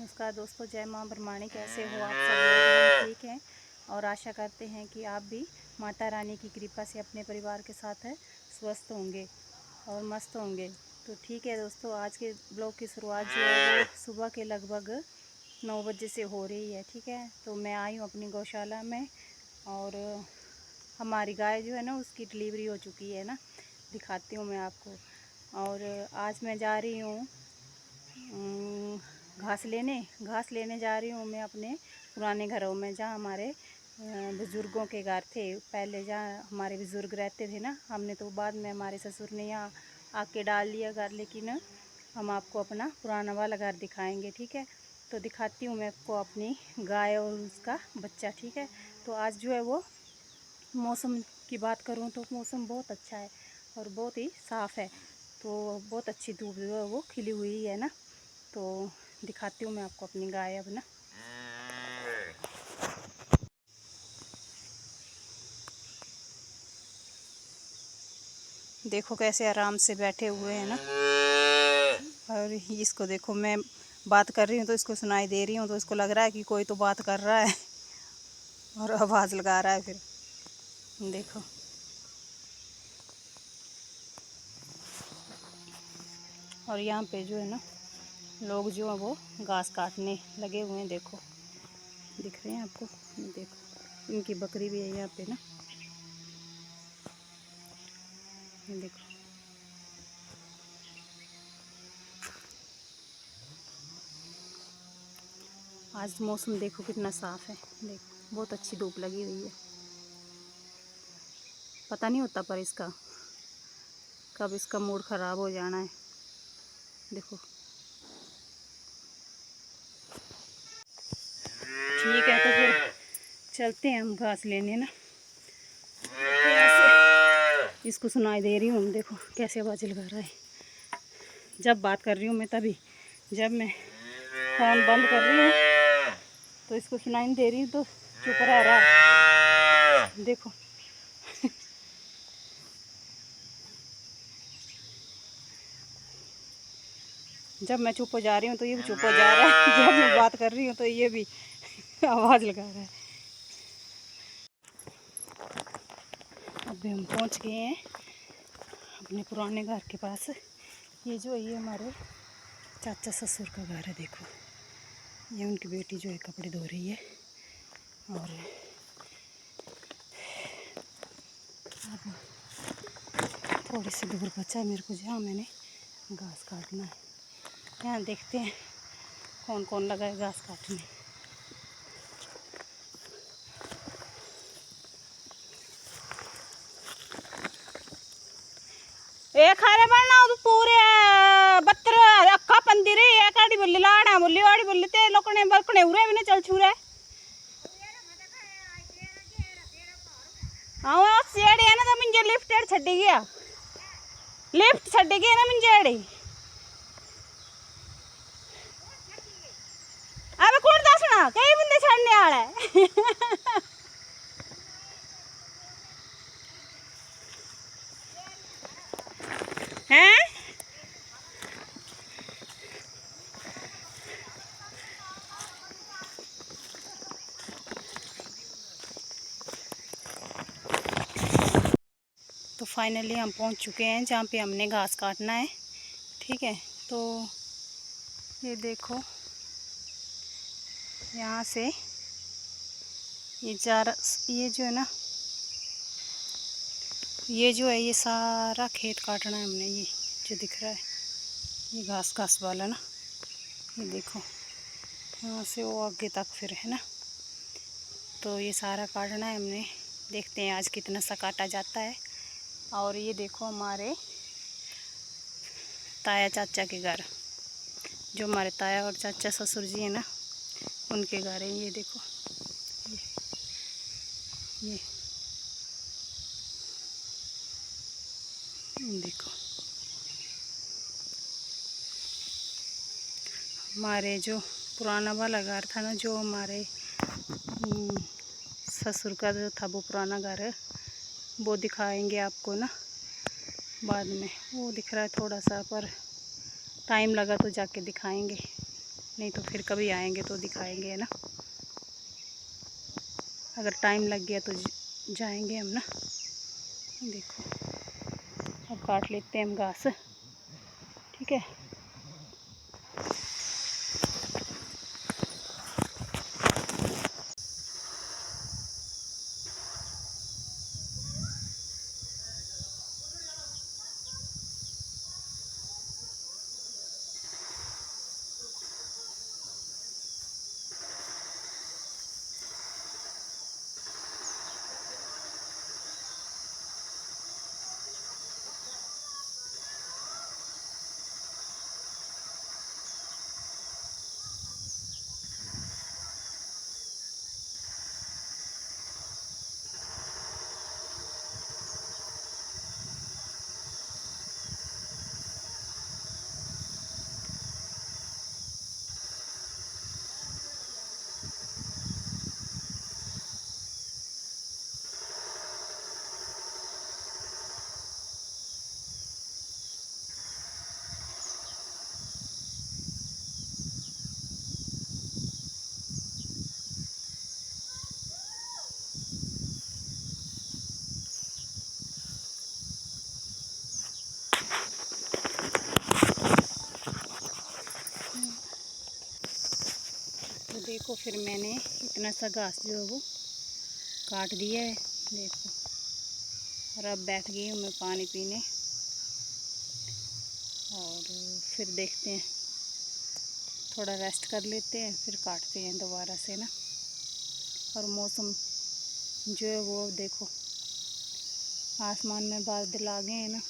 नमस्कार दोस्तों, जय माँ ब्रह्माणी। कैसे हो आप सब लोग? हम ठीक हैं और आशा करते हैं कि आप भी माता रानी की कृपा से अपने परिवार के साथ स्वस्थ होंगे और मस्त होंगे। तो ठीक है दोस्तों, आज के ब्लॉग की शुरुआत जो है वो सुबह के लगभग 9 बजे से हो रही है। ठीक है, तो मैं आई हूँ अपनी गौशाला में और हमारी गाय जो है ना उसकी डिलीवरी हो चुकी है ना, दिखाती हूँ मैं आपको। और आज मैं जा रही हूँ घास लेने जा रही हूँ मैं अपने पुराने घरों में, जहाँ हमारे बुज़ुर्गों के घर थे पहले, जहाँ हमारे बुज़ुर्ग रहते थे ना। हमने तो बाद में हमारे ससुर ने यहाँ आके डाल लिया घर, लेकिन हम आपको अपना पुराना वाला घर दिखाएंगे। ठीक है, तो दिखाती हूँ मैं आपको अपनी गाय और उसका बच्चा। ठीक है, तो आज जो है वो मौसम की बात करूँ तो मौसम बहुत अच्छा है और बहुत ही साफ़ है, तो बहुत अच्छी धूप जो है वो खिली हुई है ना। तो दिखाती हूँ मैं आपको अपनी गाय अब ना। देखो कैसे आराम से बैठे हुए हैं ना। और इसको देखो, मैं बात कर रही हूँ तो इसको सुनाई दे रही हूँ, तो इसको लग रहा है कि कोई तो बात कर रहा है और आवाज़ लगा रहा है। फिर देखो और यहाँ पे जो है ना लोग जो है वो घास काटने लगे हुए हैं। देखो दिख रहे हैं आपको? देखो इनकी बकरी भी है यहाँ पे ना, ये देखो। आज मौसम देखो कितना साफ़ है, देखो बहुत अच्छी धूप लगी हुई है। पता नहीं होता पर इसका कब इसका मूड ख़राब हो जाना है। देखो ठीक है, तो फिर चलते हैं हम घास लेने ना। इसको सुनाई दे रही हूँ, देखो कैसे आवाज़ लगा रहा है। जब बात कर रही हूँ मैं तभी, जब मैं फ़ोन बंद कर रही हूँ तो इसको सुनाई नहीं दे रही, तो चुप रह रहा है। देखो जब मैं चुप हो जा रही हूँ तो ये भी चुप हो जा रहा है, जब मैं बात कर रही हूँ तो ये भी आवाज़ लगा रहा है। अभी हम पहुँच गए हैं अपने पुराने घर के पास। ये जो है ये हमारे चाचा ससुर का घर है। देखो ये उनकी बेटी जो है कपड़े धो रही है, और अब थोड़ी सी दूर बचा है मेरे को जहाँ मैंने घास काटना है। यहाँ देखते हैं कौन कौन लगा है घास काटने। एक खारे बनना तो पूरे 72 अक्का पंदिर एक आड़ी बोली लाड़ा बोली वाड़ी बोली ते लोकने बलकने उरे भी नहीं चल छुरे। हाँ सेड़ी है ना, तो मुझे लिफ्ट छड़ी गया, लिफ्ट छड़ी गया ना मुझे। अब कौन दसना कई बंदे छड़ने वाले हैं। तो फाइनली हम पहुंच चुके हैं जहाँ पे हमने घास काटना है। ठीक है, तो ये देखो यहाँ से ये जो है ना, ये जो है ये सारा खेत काटना है हमने। ये जो दिख रहा है ये घास वाला ना, ये देखो यहाँ से वो आगे तक फिर है ना, तो ये सारा काटना है हमने। देखते हैं आज कितना सा काटा जाता है। और ये देखो हमारे ताया चाचा के घर, जो हमारे ताया और चाचा ससुर जी हैं ना, उनके घर है। ये देखो ये देखो हमारे जो पुराना वाला घर था ना, जो हमारे ससुर का जो था वो पुराना घर है, वो दिखाएंगे आपको ना बाद में। वो दिख रहा है थोड़ा सा, पर टाइम लगा तो जाके दिखाएंगे। नहीं तो फिर कभी आएंगे तो दिखाएंगे, है ना। अगर टाइम लग गया तो जाएंगे हम ना। देखो अब काट लेते हैं हम घास, ठीक है। तो देखो फिर मैंने इतना सा घास जो है वो काट दिया है, देखो। और अब बैठ गई हूँ मैं पानी पीने, और फिर देखते हैं, थोड़ा रेस्ट कर लेते हैं, फिर काटते हैं दोबारा से ना। और मौसम जो है वो देखो, आसमान में बादल आ गए हैं ना,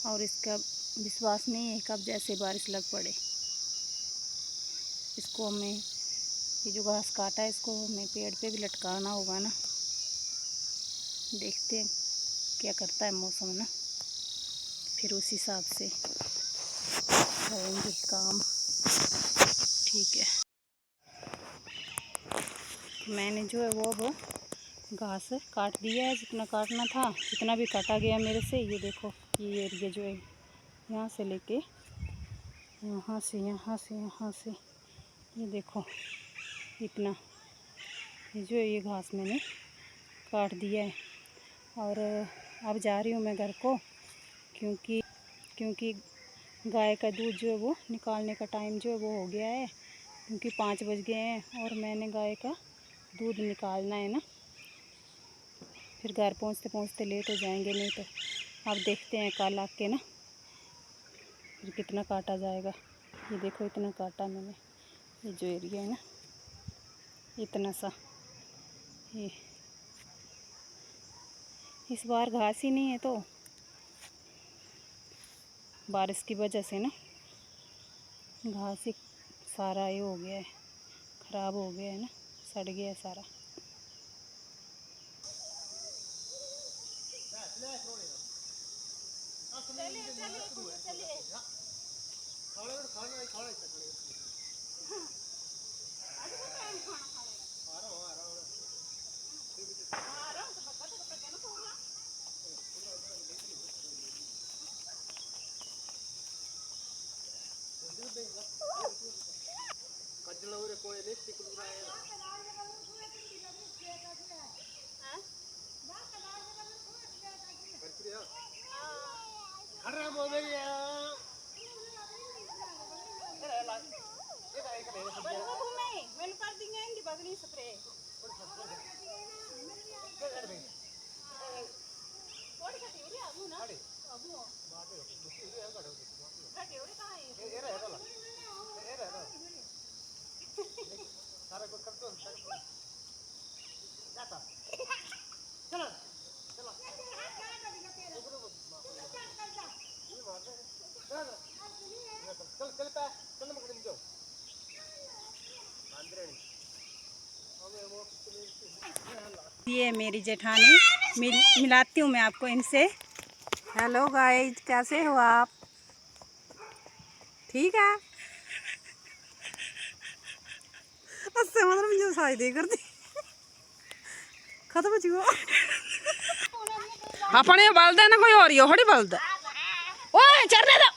और इसका विश्वास नहीं है कब जैसे बारिश लग पड़े। इसको हमें, ये जो घास काटा है इसको हमें पेड़ पे भी लटकाना होगा ना। देखते हैं क्या करता है मौसम ना, फिर उस हिसाब से करेंगे काम, ठीक है। मैंने जो है वो अब घास काट दिया है, जितना काटना था, जितना भी काटा गया मेरे से। ये देखो ये एरिया जो है यहाँ से लेके यहाँ से यहाँ से यहाँ से, ये देखो इतना, ये जो है ये घास मैंने काट दिया है। और अब जा रही हूँ मैं घर को, क्योंकि गाय का दूध जो है वो निकालने का टाइम जो है वो हो गया है, क्योंकि 5 बज गए हैं और मैंने गाय का दूध निकालना है ना। फिर घर पहुँचते पहुँचते लेट हो जाएंगे, नहीं तो अब देखते हैं कल आके ना फिर कितना काटा जाएगा। ये देखो इतना काटा मैंने, ये जो एरिया है ना इतना सा, ये इस बार घास ही नहीं है, तो बारिश की वजह से ना घास ही सारा ये हो गया है, ख़राब हो गया है ना, सड़ गया है सारा। ये मेरी जेठानी, मिलाती हूँ मैं आपको इनसे। हेलो गाइस, कैसे हो आप? ठीक है। उससे मतलब मुझे साई दे कर दी, खत्म हो अपने बलद है ना, कोई और ही थोड़ी बलद। ओए चरने दो।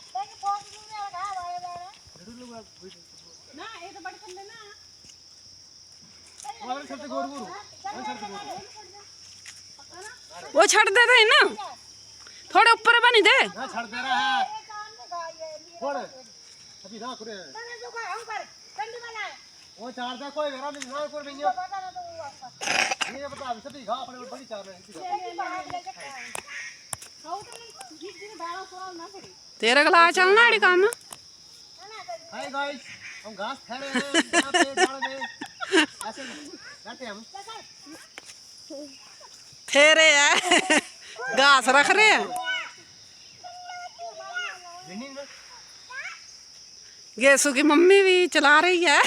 वो छड़ दे दे ना, थोड़े ऊपर बनी दे। छड़ दे रहा है अभी ना करे वो चार दा कोई मेरा नहीं ना कर भैया ये बता सभी घा अपने बड़ी चार है तेरे गला चलना है काम। हाय गाइस हम घास खा रहे हैं यहां पे झाड़ में ऐसे बैठे हम तेरे है घास रख रहे हैं। गेसू की मम्मी भी चला रही है।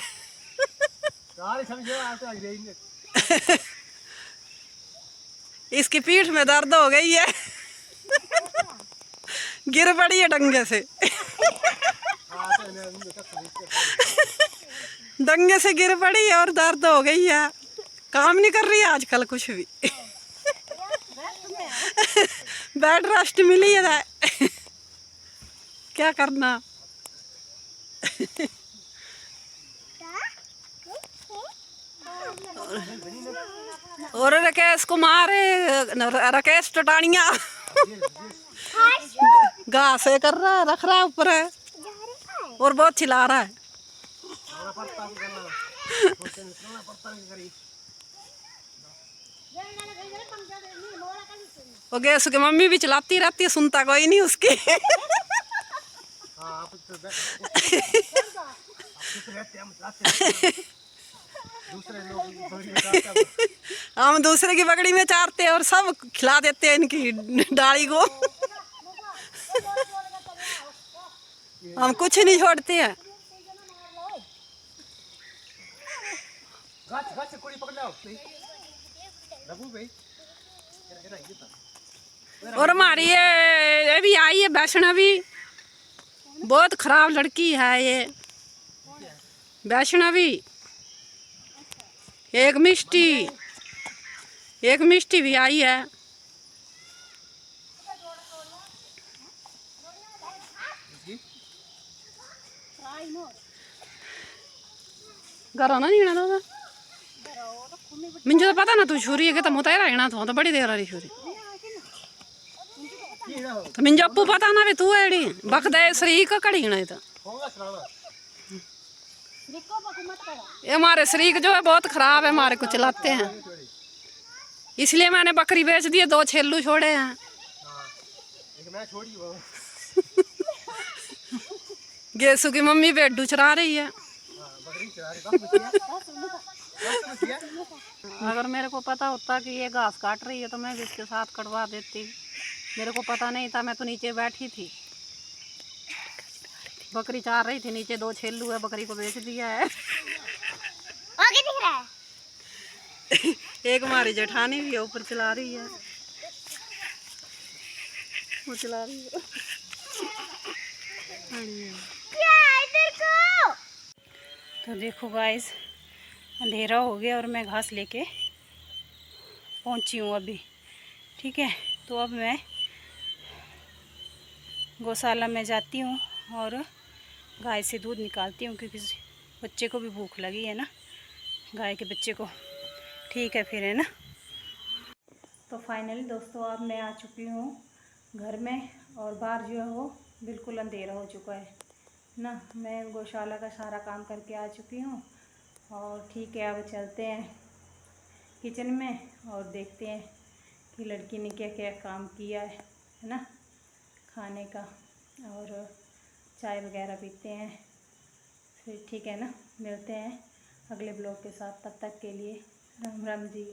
इसकी पीठ में दर्द हो गई है, गिर पड़ी है डंगे से। डंगे से गिर पड़ी है और दर्द हो गई है, काम नहीं कर रही है आजकल कुछ भी। बेड रेस्ट मिली है। क्या करना। और राकेश कुमार राकेश टटानिया घास कर रहा है, रख रहा है ऊपर है और बहुत चिल्ला रहा है। वो गैस की मम्मी भी चलाती रहती है, सुनता कोई नहीं उसकी। हम दूसरे की बगड़ी में चारते हैं और सब खिला देते हैं इनकी डाली को। हम कुछ नहीं छोड़ते हैं। और हमारी ये भी आई है वैष्णवी, बहुत खराब लड़की है ये वैष्णवी। एक मिष्टी भी आई है। घर आना नहीं आना मुझे तो पता ना तू छुरी है कि तो मुता रहना तो बड़ी देर रही छुरी तो मुझे अप्पू पता ना भी तू एड़ी बकदे शरीक कड़ी ना तो ये हमारे शरीक जो है बहुत खराब है, हमारे को चलाते हैं, इसलिए मैंने बकरी बेच दी है, 2 छेलू छोड़े हैं। गेसू की मम्मी बेडू चरा रही है। अगर मेरे को पता होता कि ये घास काट रही है तो मैं भी इसके साथ कटवा देती। मेरे को पता नहीं था, मैं तो नीचे बैठी थी, बकरी चार रही थी नीचे, 2 छेलू है, बकरी को बेच दिया है। आगे दिख रहा है। एक हमारी जेठानी भी है ऊपर चला रही है, वो चला रही है। क्या इधर को? तो देखो गाइस अंधेरा हो गया और मैं घास लेके पहुंची हूँ अभी। ठीक है, तो अब मैं गौशाला में जाती हूँ और गाय से दूध निकालती हूँ, क्योंकि बच्चे को भी भूख लगी है ना, गाय के बच्चे को। ठीक है फिर, है ना। तो फाइनली दोस्तों अब मैं आ चुकी हूँ घर में और बाहर जो है वो बिल्कुल अंधेरा हो चुका है ना। मैं गौशाला का सारा काम करके आ चुकी हूँ और ठीक है, अब चलते हैं किचन में और देखते हैं कि लड़की ने क्या क्या काम किया है ना, खाने का, और चाय वगैरह पीते हैं फिर। ठीक है ना, मिलते हैं अगले ब्लॉग के साथ, तब तक के लिए राम राम जी।